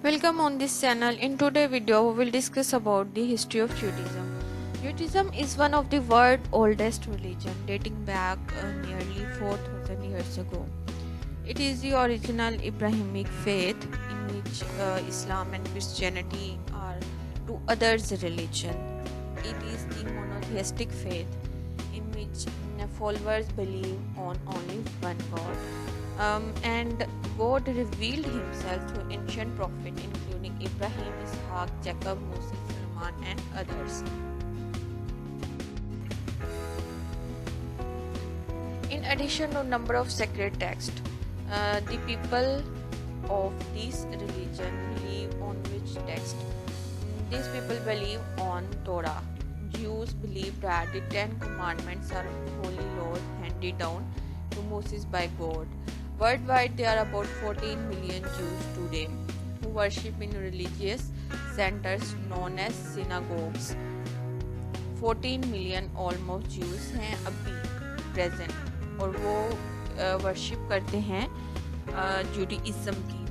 Welcome on this channel. In today's video, we will discuss about the history of Judaism. Judaism is one of the world's oldest religion, dating back nearly 4,000 years ago. It is the original Abrahamic faith in which Islam and Christianity are two others' religion. It is the monotheistic faith in which followers believe on only one God. And God revealed himself through ancient prophets including Abraham, Ishaq, Jacob, Moses, Solomon and others. In addition to number of sacred texts, the people of this religion believe on which text? These people believe on Torah. Jews believe that the 10 commandments are holy laws handed down to Moses by God. Worldwide, there are about 14 million Jews today who worship in religious centers known as synagogues. 14 million almost Jews हैं अभी present और वो worship करते हैं Judaism की.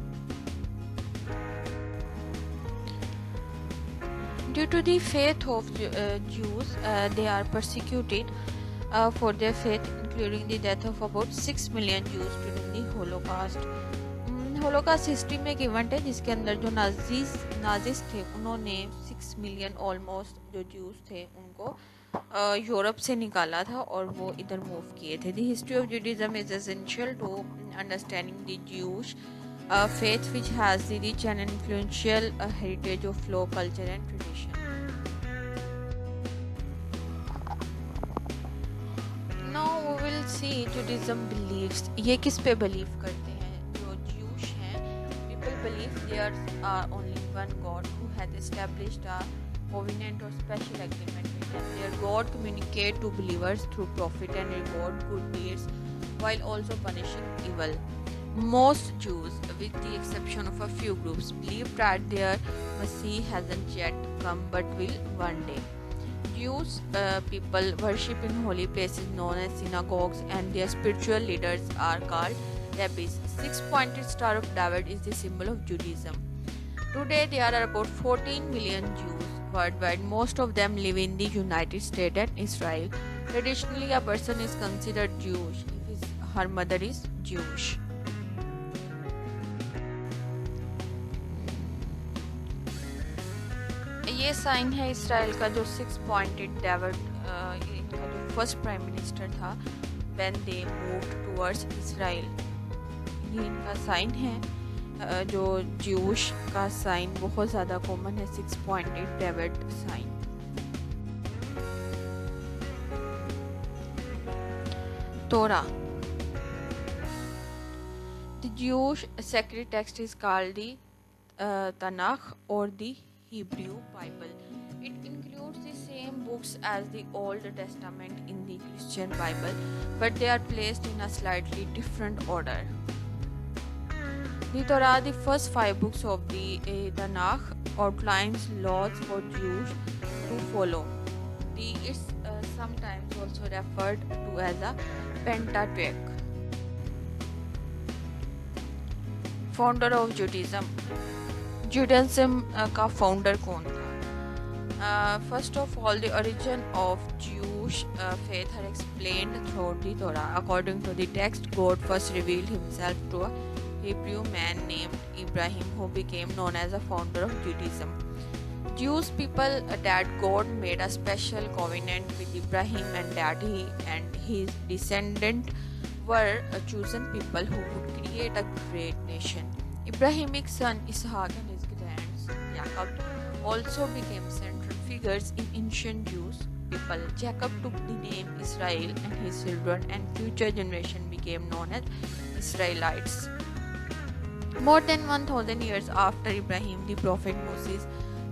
Due to the faith of Jews, they are persecuted for their faith, including the death of about 6 million Jews during the Holocaust. Holocaust history में एक event है जिसके अंदर जो नाजिस थे उन्होंने 6 मिलियन ऑलमोस्ट जो ज्यूज थे उनको यूरोप से निकाला था और वो इधर मूव किए थे. The history of Judaism is essential to understanding the Jewish faith which has the rich and influential heritage of law, culture and tradition. Now we will see Judaism beliefs. ये किस पे believe करते हैं? जो Jewish हैं, people believe there are only one God who has established a covenant or special agreement with them. Their God communicate to believers through prophet and reward good deeds while also punishing evil. Most Jews, with the exception of a few groups, believe that their Messiah hasn't yet come but will one day. Jews people worship in holy places known as synagogues and their spiritual leaders are called rabbis. Six-pointed Star of David is the symbol of Judaism. Today there are about 14 million Jews worldwide. Most of them live in the United States and Israel. Traditionally, a person is considered Jewish if her mother is Jewish. ये sign है Israel का जो 6 pointed David इनका जो first prime minister था when they moved towards Israel. ये इनका sign है जो ज्यूश का साइन बहुत ज़्यादा कॉमन है 6 पॉइंटेड डेविड साइन. तोरा. The Jewish sacred text is called the Tanakh or the Hebrew Bible. It includes the same books as the Old Testament in the Christian Bible, but they are placed in a slightly different order. The Torah, the first 5 books of the Tanakh, outlines laws for Jews to follow. It's sometimes also referred to as a Pentateuch. Founder of Judaism. Judaism का founder कौन था? First of all, the origin of Jewish faith are explained throughout the Torah. According to the text, God first revealed himself to a Hebrew man named Abraham, who became known as a founder of Judaism. Jewish people that God made a special covenant with Abraham and that he and his descendants were chosen people who would create a great nation. Abrahamic son Ishaq and his grandson Jacob also became central figures in ancient Jewish people. Jacob took the name Israel and his children and future generation became known as Israelites. More than 1000 years after Abraham, the prophet Moses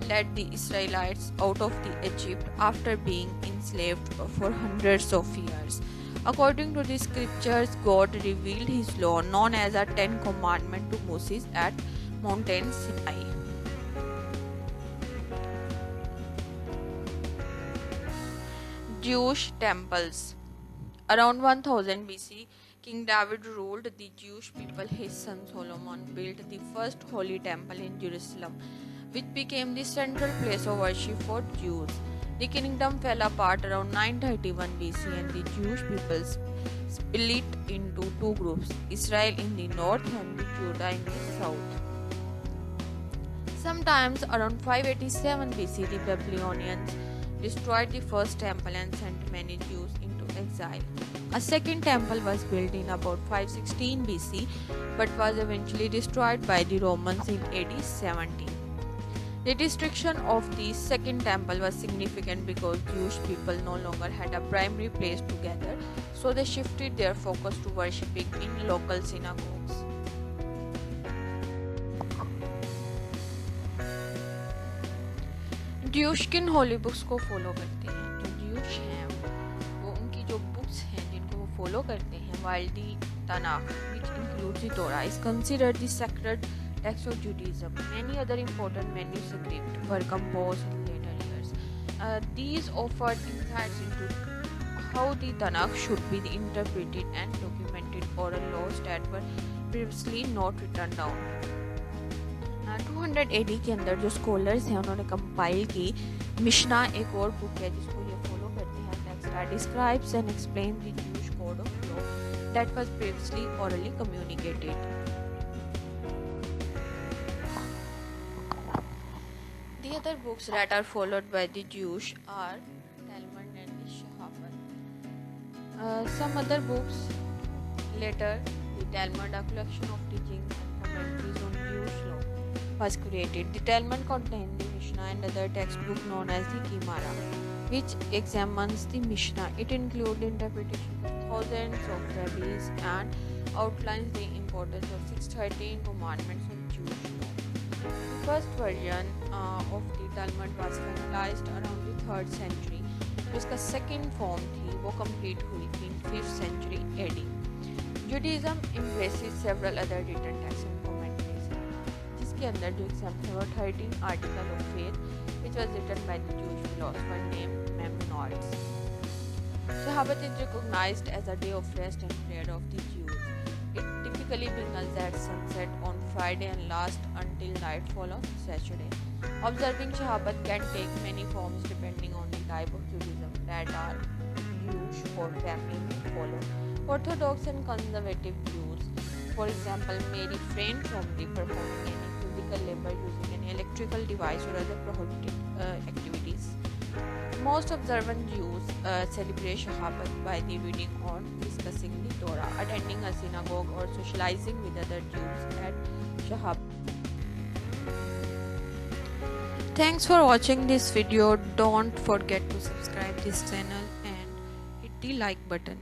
led the Israelites out of the Egypt after being enslaved for hundreds of years. According to the scriptures, God revealed his law known as the 10 Commandments to Moses at Mountain Sinai. Jewish temples. Around 1000 BC, King David ruled the Jewish people. His son Solomon built the first holy temple in Jerusalem, which became the central place of worship for Jews. The kingdom fell apart around 931 BC and the Jewish people split into two groups, Israel in the north and Judah in the south. Sometimes around 587 BC, the Babylonians destroyed the first temple and sent many Jews into exile. A second temple was built in about 516 BC but was eventually destroyed by the Romans in AD 70. The destruction of the second temple was significant because Jewish people no longer had a primary place to gather, so they shifted their focus to worshipping in local synagogues. Jewish किन holy books को follow करते हैं? जो Jewish हैं वो उनकी जो books हैं जिनको वो फॉलो करते हैं, while the Tanakh, which includes the Torah, is considered the sacred text of Judaism. Many other important manuscripts were composed in later years. These offered insights into how the Tanakh should be interpreted and documented oral laws that were previously not written down. 200 AD के अंदर जो scholars हैं उन्होंने compile की मिशना, एक और book है जिसको ये फॉलो करते हैं. Text describes and explain the Jewish code of law that was previously orally communicated. The other books that are followed by the Jews are Talmud and the Shahabad. Some other books later, the Talmud, a collection of teachings and commentaries on Jewish law, was created. The Talmud contained the Mishnah and other textbook known as the Gemara, which examines the Mishnah. It includes interpretation of thousands of rabbis and outlines the importance of 613 commandments of Jewish law. The first version of the Talmud was finalized around the 3rd century. जिसका second form थी वो complete हुई थी in 5th century AD. Judaism embraces several other written texts and commentaries, जिसके अंदर जो examples were 13 articles of faith, which was written by the Jewish philosopher named Maimonides. Shabbat is recognized as a day of rest and prayer of the Jews. It typically begins at sunset on Friday and lasts until nightfall on Saturday. Observing Shabbat can take many forms depending on the type of Judaism that are Jewish or family may follow. Orthodox and conservative Jews, for example, may refrain from performing any physical labor using any electrical device or other prohibited activities. Most observant Jews celebrate Shabbat by the reading or discussing the Torah, attending a synagogue, or socializing with other Jews at Shabbat. Thanks for watching this video. Don't forget to subscribe this channel and hit the like button.